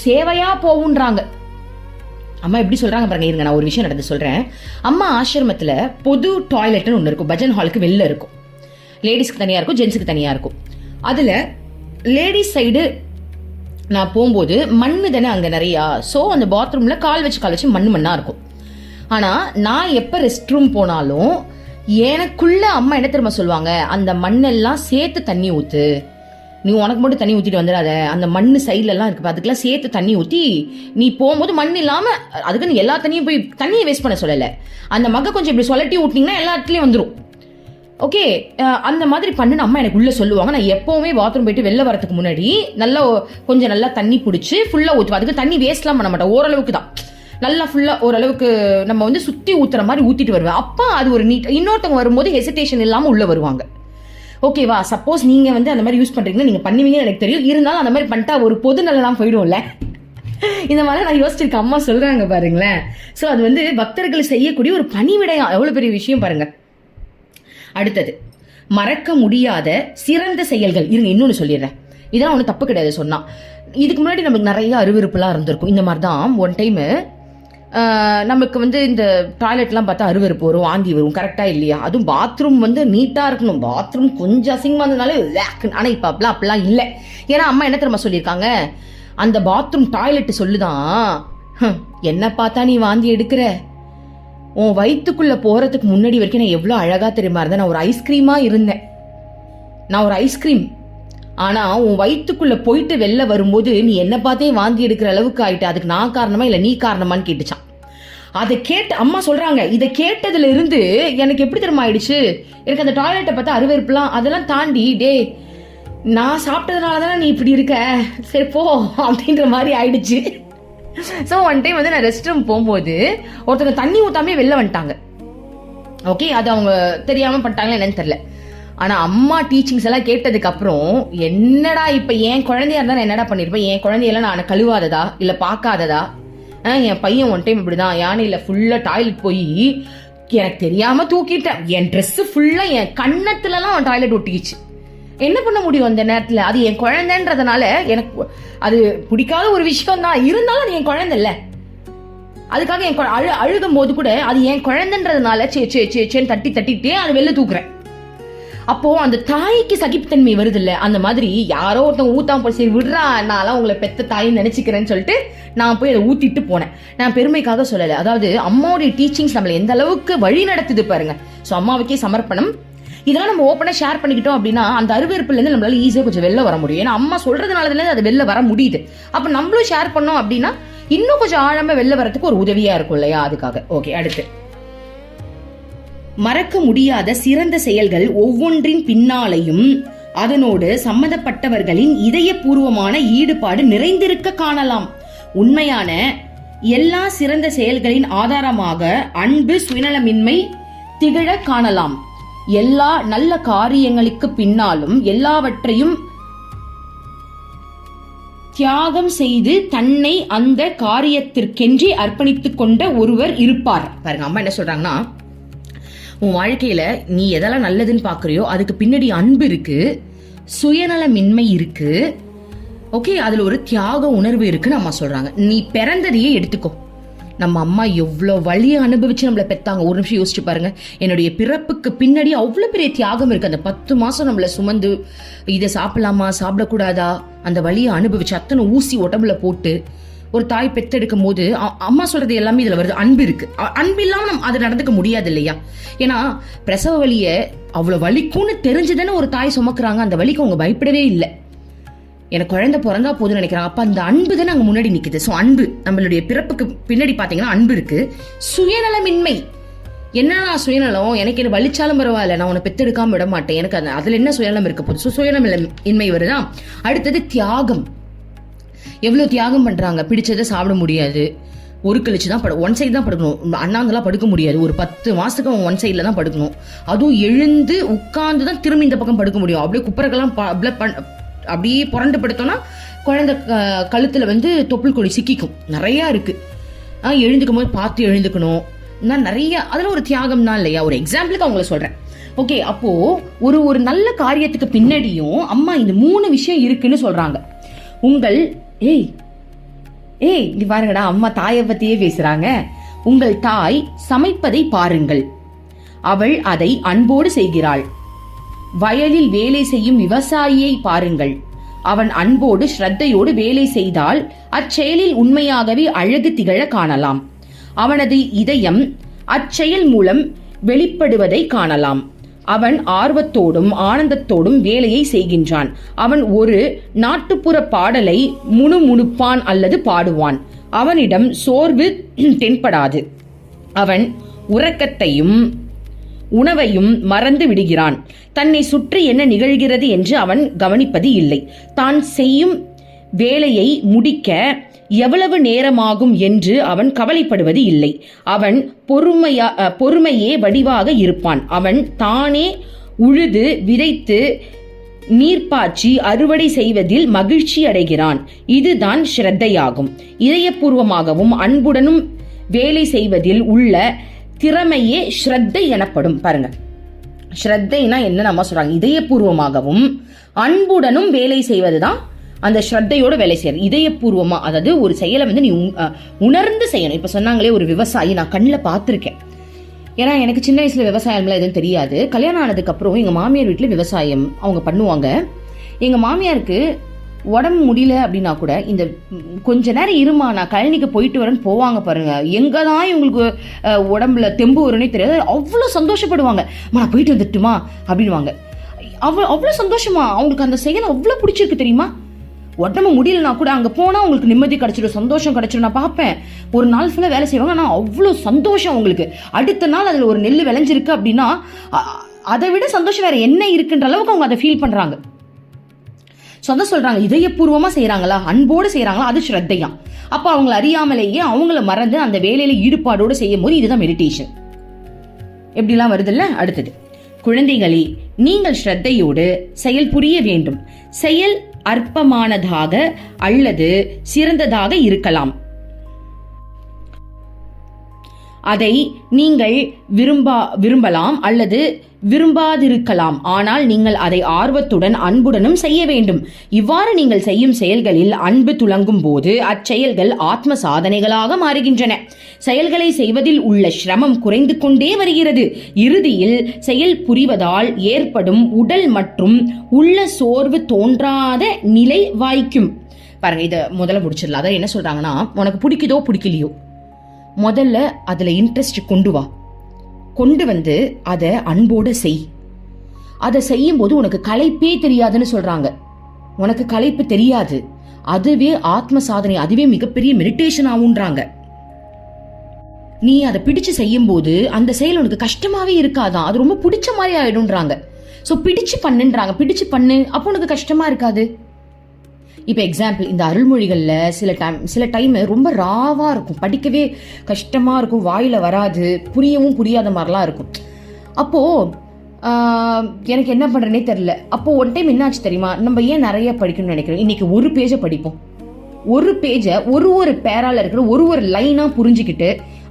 சேவையா போகுன்றாங்க. அம்மா எப்படி சொல்றாங்க பாருங்க. இருங்க, நான் ஒரு விஷயம் நடந்து சொல்றேன். அம்மா ஆசிரமத்துல பொது டாய்லெட்னு ஒன்று இருக்கும், பஜன் ஹாலுக்கு வெளில இருக்கும். லேடிஸ்க்கு தனியா இருக்கும், ஜென்ஸுக்கு தனியா இருக்கும். அதுல லேடிஸ் சைடு நான் போகும்போது மண்ணு தானே அங்க நிறையா. ஸோ அந்த பாத்ரூம்ல கால் வச்சு மண்ணா இருக்கும். ஆனா நான் எப்ப ரெஸ்ட் ரூம் போனாலும் எனக்குள்ள அம்மா என்ன தெரியுமா சொல்லுவாங்க, அந்த மண்ணெல்லாம் சேர்த்து தண்ணி ஊத்து, நீ உனக்கு மட்டும் தண்ணி ஊத்திட்டு வந்துடாத, அந்த மண்ணு சைட்ல எல்லாம் இருக்கு, அதுக்கெல்லாம் சேர்த்து தண்ணி ஊத்தி நீ போகும்போது மண் இல்லாம, அதுக்குன்னு எல்லா தண்ணியும் போய் தண்ணியை வேஸ்ட் பண்ண சொல்லல, அந்த மக்க கொஞ்சம் இப்படி சொல்லட்டி ஊட்டினீங்கன்னா எல்லா இடத்துலயும் வந்துடும். ஓகே, அந்த மாதிரி பண்ணு அம்மா எனக்கு உள்ள சொல்லுவாங்க. நான் எப்பவுமே பாத்ரூம் போயிட்டு வெளில வரதுக்கு முன்னாடி கொஞ்சம் நல்லா தண்ணி பிடிச்சி ஃபுல்லா ஊற்றுவேன். அதுக்கு தண்ணி வேஸ்ட்லாம் பண்ண மாட்டேன், ஓரளவுக்கு தான், நல்லா ஃபுல்லா ஓரளவுக்கு நம்ம வந்து சுத்தி ஊத்துற மாதிரி ஊத்திட்டு வருவேன். அப்ப அது ஒரு நீட். இன்னொருத்தவங்க வரும்போது ஹெசிடேஷன் இல்லாம உள்ள வருவாங்க. ஓகேவா? சப்போஸ் நீங்க வந்து அந்த மாதிரி யூஸ் பண்றீங்கன்னா நீங்க பண்ணுவீங்கன்னு எனக்கு தெரியும். இருந்தாலும் அந்த மாதிரி பண்ணிட்டா ஒரு பொது நல்லாம் போயிடும்ல. இந்த மாதிரி நான் யோசிச்சிருக்கேன். அம்மா சொல்றாங்க பாருங்களேன். சோ அது வந்து பக்தர்கள் செய்யக்கூடிய ஒரு பணிவிடையா, எவ்வளவு பெரிய விஷயம் பாருங்க. அடுத்தது, மறக்க முடியாத சிறந்த செயல்கள். இருங்க, இன்னொன்னு சொல்லிடுறேன், இதெல்லாம் ஒன்றும் தப்பு கிடையாது சொன்னா. இதுக்கு முன்னாடி நமக்கு நிறைய அருவருப்புலாம் இருந்திருக்கும். இந்த மாதிரி தான் ஒன் டைம் நமக்கு வந்து இந்த டாய்லெட்லாம் பார்த்தா அருவருப்பு வரும், வாந்தி வரும். கரெக்டா இல்லையா? அதுவும் பாத்ரூம் வந்து நீட்டா இருக்கணும். பாத்ரூம் கொஞ்சம் அசிங்கமா இருந்ததுனாலே, ஆனா இப்ப அப்படிலாம் இல்லை. ஏன்னா அம்மா என்ன தெரியுமா சொல்லியிருக்காங்க, அந்த பாத்ரூம் டாய்லெட் சொல்லுதான், என்ன பார்த்தா நீ வாந்தி எடுக்கிற, உன் வயிற்றுக்குள்ள போறதுக்கு முன்னாடி வரைக்கும் நான் எவ்வளவு அழகா தெரியுமா இருந்தேன், நான் ஒரு ஐஸ்கிரீமா இருந்தேன், நான் ஒரு ஐஸ்கிரீம். ஆனா உன் வயிற்றுக்குள்ள போயிட்டு வெளில வரும்போது நீ என்ன பார்த்தே வாந்தி எடுக்கிற அளவுக்கு ஆயிட்ட, அதுக்கு நான் காரணமா இல்ல நீ காரணமான்னு கேட்டுச்சான். அதை கேட்டு அம்மா சொல்றாங்க, இதை கேட்டதுல இருந்து எனக்கு எப்படி தெரியுமா ஆயிடுச்சு, எனக்கு அந்த டாய்லெட்டை பார்த்தா அருவருப்புலாம் அதெல்லாம் தாண்டி, டே நான் சாப்பிட்டதுனால தானே நீ இப்படி இருக்க, சரி போ அப்படின்ற மாதிரி ஆயிடுச்சு. ஸோ ஒன் டைம் வந்து நான் ரெஸ்ட் ரூம் போகும்போது ஒருத்தவங்க தண்ணி ஊத்தாமே வெளில வந்துட்டாங்க. ஓகே, அது அவங்க தெரியாம பண்ணிட்டாங்களா என்னன்னு தெரியல. ஆனா அம்மா டீச்சிங்ஸ் எல்லாம் கேட்டதுக்கு அப்புறம், என்னடா இப்ப என் குழந்தையா இருந்தா நான் என்னடா பண்ணிருப்பேன், என் குழந்தையெல்லாம் நான் கழுவாததா இல்ல பாக்காததா. என் பையன் ஒன் டைம் இப்படிதான் யானையில ஃபுல்லா டாய்லெட் போய் எனக்கு தெரியாம தூக்கிட்டேன், என் ட்ரெஸ் ஃபுல்லா என் கண்ணத்துலலாம் அவன் டாய்லெட் ஒட்டிக்கிச்சு. என்ன பண்ண முடியும் அந்த நேரத்துல, அது என் குழந்தைன்றதுனால எனக்கு அது பிடிக்காத ஒரு விஷயம் தான், இருந்தாலும் அது என் குழந்தை இல்ல, அதுக்காக என் அழுகும் போது கூட அது என் குழந்தைன்றதுனால சேன்னு தட்டிட்டே அது வெளில தூக்குறேன். அப்போ அந்த தாய்க்கு சகிப்புத்தன்மை வருது இல்ல, அந்த மாதிரி யாரோ ஒருத்தவங்க ஊத்தாம போய் சரி விடுறா, நான் உங்களை பெத்த தாயின்னு நினைச்சுக்கிறேன்னு சொல்லிட்டு நான் போய் அதை ஊத்திட்டு போனேன். நான் பெருமைக்காக சொல்லல, அதாவது அம்மாவுடைய டீச்சிங்ஸ் நம்மளை எந்த அளவுக்கு வழி நடத்துது பாருங்க. ஸோ அம்மாவுக்கே சமர்ப்பணம். இதெல்லாம் நம்ம ஓப்பனா ஷேர் பண்ணிக்கிட்டோம் அப்படின்னா அந்த அருவருப்புல இருந்து நம்மளால ஈஸியா கொஞ்சம் வெளில வர முடியும். ஏன்னா அம்மா சொல்றதுனால அது வெளில வர முடியுது. அப்ப நம்மளும் ஷேர் பண்ணோம் அப்படின்னா இன்னும் கொஞ்சம் ஆழமா வெளில வரதுக்கு ஒரு உதவியா இருக்கும் இல்லையா, அதுக்காக. ஓகே, அடுத்து மறக்க முடியாத சிறந்த செயல்கள் ஒவ்வொன்றின் பின்னாலையும் அதனோடு சம்பந்தப்பட்டவர்களின் இதயபூர்வமான ஈடுபாடு நிறைந்திருக்க காணலாம். உண்மையான எல்லா சிறந்த செயல்களின் ஆதாரமாக அன்பு, சுயநலமின்மை திகழ காணலாம். எல்லா நல்ல காரியங்களுக்கு பின்னாலும் எல்லாவற்றையும் தியாகம் செய்து தன்னை அந்த காரியத்திற்கென்றே அர்ப்பணித்துக் கொண்ட ஒருவர் இருப்பார். பாருங்க, அம்மா என்ன சொல்றாங்கன்னா, உன் வாழ்க்கையில நீ எதெல்லாம் நல்லதுன்னு பாக்குறியோ அதுக்கு பின்னாடி அன்பு இருக்கு, சுயநலமின்மை இருக்கு, ஓகே, அதுல ஒரு தியாக உணர்வு இருக்குன்னு அம்மா சொல்றாங்க. நீ பிறந்ததையே எடுத்துக்கோ, நம்ம அம்மா எவ்வளவு வழியை அனுபவிச்சு நம்மளை பெத்தாங்க. ஒரு நிமிஷம் யோசிச்சு பாருங்க, என்னுடைய பிறப்புக்கு பின்னாடி அவ்வளவு பெரிய தியாகம் இருக்கு. அந்த 10 மாசம் நம்மளை சுமந்து இதை சாப்பிடலாமா சாப்பிடக்கூடாதா அந்த வழியை அனுபவிச்சு அத்தனை ஊசி உடம்புல போட்டு ஒரு தாய் பெத்தெடுக்கும் போது அம்மா சொல்றது எல்லாமே இதுல வருது. அன்பு இருக்கு, அன்பு இல்லாம நம்ம அது நடந்துக்க முடியாது இல்லையா. ஏன்னா பிரசவ வலிய அவ்வளவு வலிக்கும்னு தெரிஞ்சுதானே ஒரு தாய் சுமக்குறாங்க. அந்த வலிக்கு அவங்க பயப்படவே இல்லை, எனக்கு குழந்தை பிறந்தா போதுன்னு நினைக்கிறாங்க. அப்ப அந்த அன்பு தான் அங்க முன்னாடி நிக்குது. சோ அன்பு, நம்மளுடைய பிறப்புக்கு பின்னாடி பாத்தீங்கன்னா அன்பு இருக்கு. சுயநலமின்மை, என்னன்னா சுயநலம், எனக்கு என்ன வலிச்சாலும் பரவாயில்ல, நான் உன்னை பெத்தெடுக்காம விட மாட்டேன், எனக்கு அதுல என்ன சுயநலம் இருக்க போகுது. சுயநலமின்மை வருதா. அடுத்தது தியாகம், எவ்வளவு தியாகம் பண்றாங்க. பிடிச்சதை சாப்பிட முடியாது, ஒரு கழிச்சு தான் ஒன் சைடு தான் படுக்கணும், அண்ணாந்தெல்லாம் படுக்க முடியாது. ஒரு 10 மாசத்துக்கு அவன் ஒன் சைட்ல தான் படுக்கணும். அதுவும் எழுந்து உட்கார்ந்து தான் திரும்பி இந்த பக்கம் படுக்க முடியும். அப்படியே குப்பரைக்கெல்லாம் அப்படியே புரண்டு படுத்தோம்னா குழந்தை கழுத்துல வந்து தொப்புள் கொடி சிக்கிக்கும். நிறைய இருக்கு. எழுந்துக்கும் போது பார்த்து எழுந்துக்கணும், நிறைய அதுல ஒரு தியாகம் தான் இல்லையா. ஒரு எக்ஸாம்பிளுக்கு அவங்கள சொல்றேன். ஓகே, அப்போ ஒரு நல்ல காரியத்துக்கு பின்னாடியும் அம்மா இந்த 3 விஷயம் இருக்குன்னு சொல்றாங்க. உங்கள் இங்க பாருங்கடா, அம்மா தாயை பத்தியே பேசுறாங்க. உங்கள் தாய் சமைப்பதை பாருங்கள், அவள் அதை அன்போடு செய்கிறாள். வயலில் வேலை செய்யும் விவசாயியை பாருங்கள், அவன் அன்போடு ஸ்ரத்தையோடு வேலை செய்தால் அச்செயலில் உண்மையாகவே அழகு திகழ காணலாம். அவனது இதயம் அச்செயல் மூலம் வெளிப்படுவதை காணலாம். அவன் ஆர்வத்தோடும் ஆனந்தத்தோடும் வேலையை செய்கின்றான். அவன் ஒரு நாட்டுப்புற பாடலை முணுமுணுப்பான் அல்லது பாடுவான். அவனிடம் சோர்வு தென்படாது. அவன் உறக்கத்தையும் உணவையும் மறந்து விடுகிறான். தன்னை சுற்றி என்ன நிகழ்கிறது என்று அவன் கவனிப்பது இல்லை. தான் செய்யும் வேலையை முடிக்க எவ்வளவு நேரமாகும் என்று அவன் கவலைப்படுவது இல்லை. அவன் பொறுமையே வடிவாக இருப்பான். அவன் தானே உழுது விதைத்து நீர்ப்பாய்ச்சி அறுவடை செய்வதில் மகிழ்ச்சி அடைகிறான். இதுதான் ஸ்ரத்தையாகும். இதயபூர்வமாகவும் அன்புடனும் வேலை செய்வதில் உள்ள திறமையே ஸ்ரத்தை எனப்படும். பாருங்க, ஸ்ரத்தைனா என்ன நம்ம சொல்றாங்க, இதயபூர்வமாகவும் அன்புடனும் வேலை செய்வதுதான் அந்த ஸ்ரத்தையோட வேலை செய்யறது. இதயபூர்வமா, அதாவது ஒரு செயலை வந்து நீ உணர்ந்து செய்யணும். இப்ப சொன்னாங்களே ஒரு விவசாயி, நான் கண்ணில் பார்த்திருக்கேன். ஏன்னா எனக்கு சின்ன வயசுல விவசாயம்லாம் எதுவும் தெரியாது. கல்யாணம் ஆனதுக்கு அப்புறம் எங்க மாமியார் வீட்டுல விவசாயம் அவங்க பண்ணுவாங்க. எங்க மாமியாருக்கு உடம்பு முடியல அப்படின்னா கூட இந்த கொஞ்ச நேரம் இருமா நான் கழனிக்கு போயிட்டு வரேன்னு போவாங்க பாருங்க. எங்கதான் இவங்களுக்கு உடம்புல தெம்பு வரும்னே தெரியாது, அவ்வளவு சந்தோஷப்படுவாங்க. நான் போயிட்டு வந்துட்டுமா அப்படின்வாங்க. அவ்வளவு சந்தோஷமா, அவங்களுக்கு அந்த செயல் அவ்வளவு பிடிச்சிருக்கு தெரியுமா. உடம்பு முடியலனா கூட அங்க போனா உங்களுக்கு நிம்மதி கிடைச்சிடும், சந்தோஷம் கிடைச்சிடும். நான் பார்ப்பேன், ஒரு நாள் ஃபுல்லா வேலை செய்வாங்க, ஆனால் அவ்வளோ சந்தோஷம் அவங்களுக்கு. அடுத்த நாள் அதுல ஒரு நெல் விளைஞ்சிருக்கு அப்படின்னா அதை விட சந்தோஷம் வேற என்ன இருக்குன்ற அளவுக்கு அவங்க அதை ஃபீல் பண்றாங்க. சொந்த சொல்றாங்க, இதயபூர்வமா செய்யறாங்களா, அன்போடு செய்யறாங்களா, அது ஸ்ரத்தையா. அப்ப அவங்களை அறியாமலேயே அவங்கள மறந்து அந்த வேலையில ஈடுபாடோடு செய்யும் போது இதுதான் மெடிடேஷன். எப்படிலாம் வருது இல்ல. அடுத்தது, குழந்தைகளே, நீங்கள் ஸ்ரத்தையோடு செயல் புரிய வேண்டும். செயல் அற்பமானதாக அல்லது சிறந்ததாக இருக்கலாம். அதை நீங்கள் விரும்பலாம் அல்லது விரும்பாதிருக்கலாம். ஆனால் நீங்கள் அதை ஆர்வத்துடன் அன்புடனும் செய்ய வேண்டும். இவ்வாறு நீங்கள் செய்யும் செயல்களில் அன்பு துளங்கும் போது அச்செயல்கள் ஆத்ம சாதனைகளாக மாறுகின்றன. செயல்களை செய்வதில் உள்ள சிரமம் குறைந்து கொண்டே வருகிறது. இறுதியில் செயல் புரிவதால் ஏற்படும் உடல் மற்றும் உள்ள சோர்வு தோன்றாத நிலை வாய்க்கும். பாருங்க, இதை முதல்ல முடிச்சிடலாம். அதான் என்ன சொல்றாங்கன்னா, உனக்கு பிடிக்குதோ பிடிக்கலையோ முதல்ல அதுல இன்ட்ரெஸ்ட் கொண்டு வந்து அதை அன்போட செய். அதை செய்யும் போது உனக்கு களைப்பே தெரியாதுன்னு சொல்றாங்க. உனக்கு களைப்பு தெரியாது, அதுவே ஆத்ம சாதனை, அதுவே மிகப்பெரிய மெடிடேஷன் ஆகுன்றாங்க. நீ அதை பிடிச்சு செய்யும் போது அந்த செயல் உனக்கு கஷ்டமாவே இருக்காதான், அது ரொம்ப பிடிச்ச மாதிரி ஆயிடும்ன்றாங்க. சோ பிடிச்சு பண்ணுன்றாங்க, பிடிச்சு பண்ணு, அப்போ உனக்கு கஷ்டமா இருக்காது. இப்போ எக்ஸாம்பிள், இந்த அருள்மொழிகள்ல சில டைம் ரொம்ப ராவா இருக்கும், படிக்கவே கஷ்டமா இருக்கும், வாயில வராது, புரியவும் புரியாத மாதிரிலாம் இருக்கும். அப்போ எனக்கு என்ன பண்றேனே தெரியல. அப்போ ஒன் டைம் என்னாச்சு தெரியுமா, நம்ம ஏன் நிறைய படிக்கணும்னு நினைக்கிறோம். இன்னைக்கு ஒரு பேஜை படிப்போம், ஒரு பேஜை ஒரு பேரால இருக்கிற ஒரு லைனா புரிஞ்சுக்கிட்டு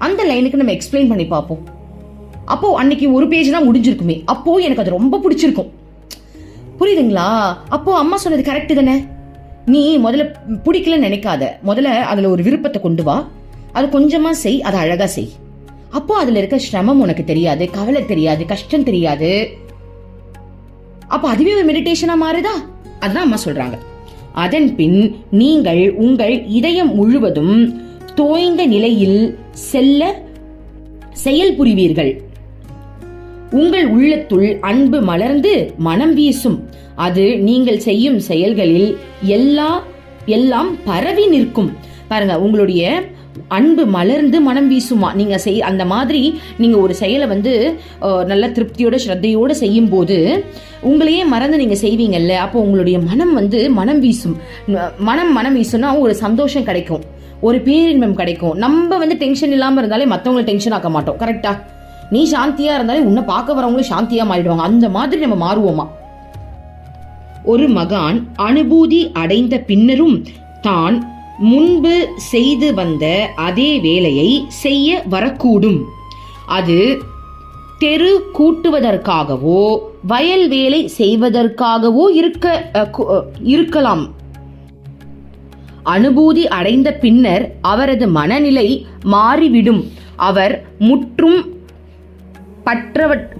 அந்த லைனுக்கு நம்ம எக்ஸ்பிளைன் பண்ணி பார்ப்போம். அப்போ அன்னைக்கு ஒரு பேஜ் தான் முடிஞ்சிருக்குமே, அப்போ எனக்கு அது ரொம்ப பிடிச்சிருக்கும். புரியுதுங்களா? அப்போ அம்மா சொன்னது கரெக்ட் தானே. நீ முதல்ல பிடிக்கலன்னு நினைக்காத, முதல்ல அதுல ஒரு விருப்பத்தை கொண்டு வா, அது கொஞ்சமா செய், அதை அழகா செய். அப்போ அதுல இருக்க சிரமம் உனக்கு தெரியாது, கவலை தெரியாது, கஷ்டம் தெரியாது. அப்போ அதுவே ஒரு மெடிடேஷனா மாறுதா? அதான் அம்மா சொல்றாங்க. அதன் பின் நீங்கள் உங்கள் இதயம் முழுவதும் தோய்ந்த நிலையில் செயல் புரிவீர்கள். உங்கள் உள்ளத்துள் அன்பு மலர்ந்து மனம் வீசும். அது நீங்கள் செய்யும் செயல்களில் எல்லாம் பரவி நிற்கும். பாருங்க, உங்களுடைய அன்பு மலர்ந்து மனம் வீசுமா. நீங்க அந்த மாதிரி நீங்க ஒரு செயலை நல்ல திருப்தியோட ஸ்ரத்தையோட செய்யும் போது உங்களையே மறந்து நீங்க செய்வீங்கல்ல, அப்போ உங்களுடைய மனம் மனம் வீசும். மனம் வீசும்னா ஒரு சந்தோஷம் கிடைக்கும், ஒரு பேரின்பம் கிடைக்கும். நம்ம டென்ஷன் இல்லாம இருந்தாலே மற்றவங்களை டென்ஷன் ஆக்க மாட்டோம். கரெக்டா? நீ சாந்தியா இருந்தாலே உன்னை பார்க்க வரவங்களும் சாந்தியா மாறிடுவாங்க. அந்த மாதிரி நம்ம மாறுவோமா? ஒரு மகான் அனுபூதி அடைந்த பின்னரும் தான் முன்பு செய்து வந்த அதே வேலையை செய்ய வரக்கூடும். அது தெரு கூட்டுவதற்காகவோ வயல் வேலை செய்வதற்காகவோ இருக்கலாம். அனுபூதி அடைந்த பின்னர் அவரது மனநிலை மாறிவிடும். அவர் முற்றும்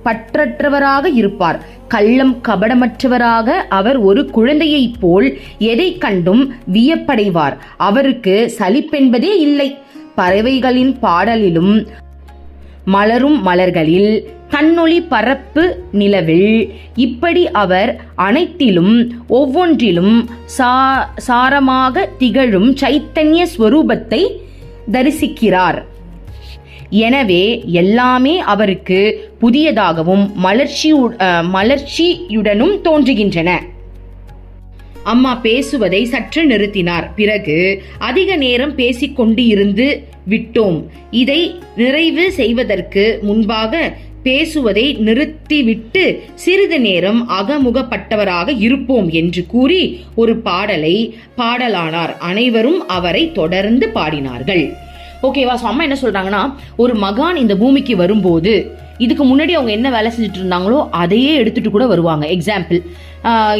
பற்றற்றவராக இருப்பார். கள்ளம் கபடமற்றவராக அவர் ஒரு குழந்தையைப் போல் எதை கண்டும் வியப்படைவார். அவருக்கு சலிப்பென்பதே இல்லை. பறவைகளின் பாடலிலும் மலரும் மலர்களில் கண்ணொளி பரப்பு நிலவில் இப்படி அவர் அனைத்திலும் ஒவ்வொன்றிலும் சாரமாக திகழும் சைத்தன்ய ஸ்வரூபத்தை தரிசிக்கிறார். எனவே எல்லாமே அவருக்கு புதியதாகவும் மலர்ச்சியுடனும் தோன்றுகின்றன. அம்மா பேசுவதை சற்று நிறுத்தினார். பிறகு அதிக நேரம் பேசிக்கொண்டு இருந்து விட்டோம். இதை நிறைவு செய்வதற்கு முன்பாக பேசுவதை நிறுத்திவிட்டு சிறிது நேரம் அகமுகப்பட்டவராக இருப்போம் என்று கூறி ஒரு பாடலை பாடலானார். அனைவரும் அவரை தொடர்ந்து பாடினார்கள். ஓகேவா? ஸோ அம்மா என்ன சொல்றாங்கன்னா, ஒரு மகான் இந்த பூமிக்கு வரும்போது இதுக்கு முன்னாடி அவங்க என்ன வேலை செஞ்சுட்டு இருந்தாங்களோ அதையே எடுத்துட்டு கூட வருவாங்க. எக்ஸாம்பிள்,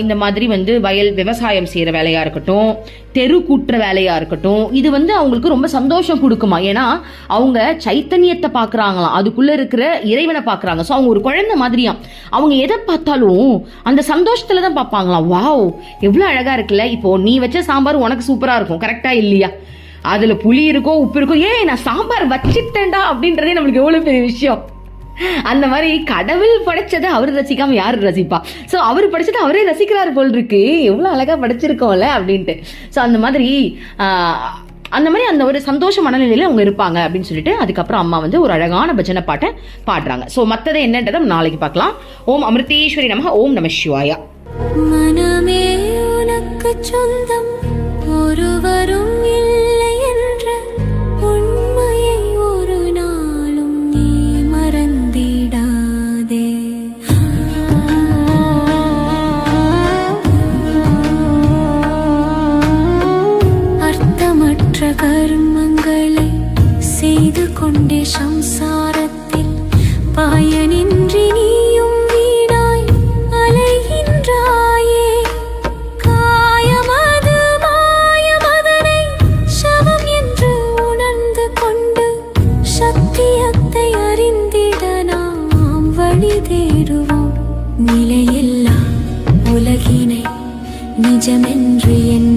இந்த மாதிரி வயல் விவசாயம் செய்யற வேலையா இருக்கட்டும், தெரு கூட்டுற வேலையா இருக்கட்டும், இது அவங்களுக்கு ரொம்ப சந்தோஷம் கொடுக்குமா. ஏன்னா அவங்க சைத்தன்யத்தை பாக்குறாங்களாம், அதுக்குள்ள இருக்கிற இறைவனை பாக்குறாங்க. ஸோ அவங்க ஒரு குழந்தை மாதிரியாம். அவங்க எதை பார்த்தாலும் அந்த சந்தோஷத்துல தான் பார்ப்பாங்களாம். வாவ், எவ்வளவு அழகா இருக்குல்ல. இப்போ நீ வச்ச சாம்பார் உனக்கு சூப்பரா இருக்கும், கரெக்டா இல்லையா? அதுல புளி இருக்கோ உப்பு இருக்கோ, ஏன் நான் சாம்பார் வச்சிட்டேன்டா அப்படின்றதே நம்மளுக்கு எவ்வளவு பெரிய விஷயம். அந்த மாதிரி கடவுள் படைச்சதை அவர் ரசிக்காம யார் ரசிப்பா? ஸோ அவர் படைச்சதை அவரே ரசிக்கிறாரு போல் இருக்கு, எவ்வளோ அழகாக படைச்சிருக்கோம்ல அப்படின்ட்டு. ஸோ அந்த மாதிரி அந்த ஒரு சந்தோஷ மனநிலையில் அவங்க இருப்பாங்க அப்படின்னு சொல்லிட்டு அதுக்கப்புறம் அம்மா வந்து ஒரு அழகான பஜனை பாட்டை பாடுறாங்க. ஸோ மற்றதை என்னன்றதை நாளைக்கு பார்க்கலாம். ஓம் அமிர்தேஸ்வரி நமக. ஓம் நம சிவாயா. மனமே உனக்கு சொந்தம், ஒருவரும் இல்லை என்ற உண்மையை ஒரு நாளும் நீ மறந்திடாதே. அர்த்தமற்ற கர்மங்களை செய்து கொண்டே சம்சாரத்தில் பயனின்றி நீயும் வீணாய் அலைகின்றாயே. காயமது மாயமதனை சவம் என்று உணர்ந்து கொண்டு சத்தியத்தை அறிந்திட நாம் வழி தேடுவோம். நிலையில்லா உலகினை நிஜமென்று எண்ண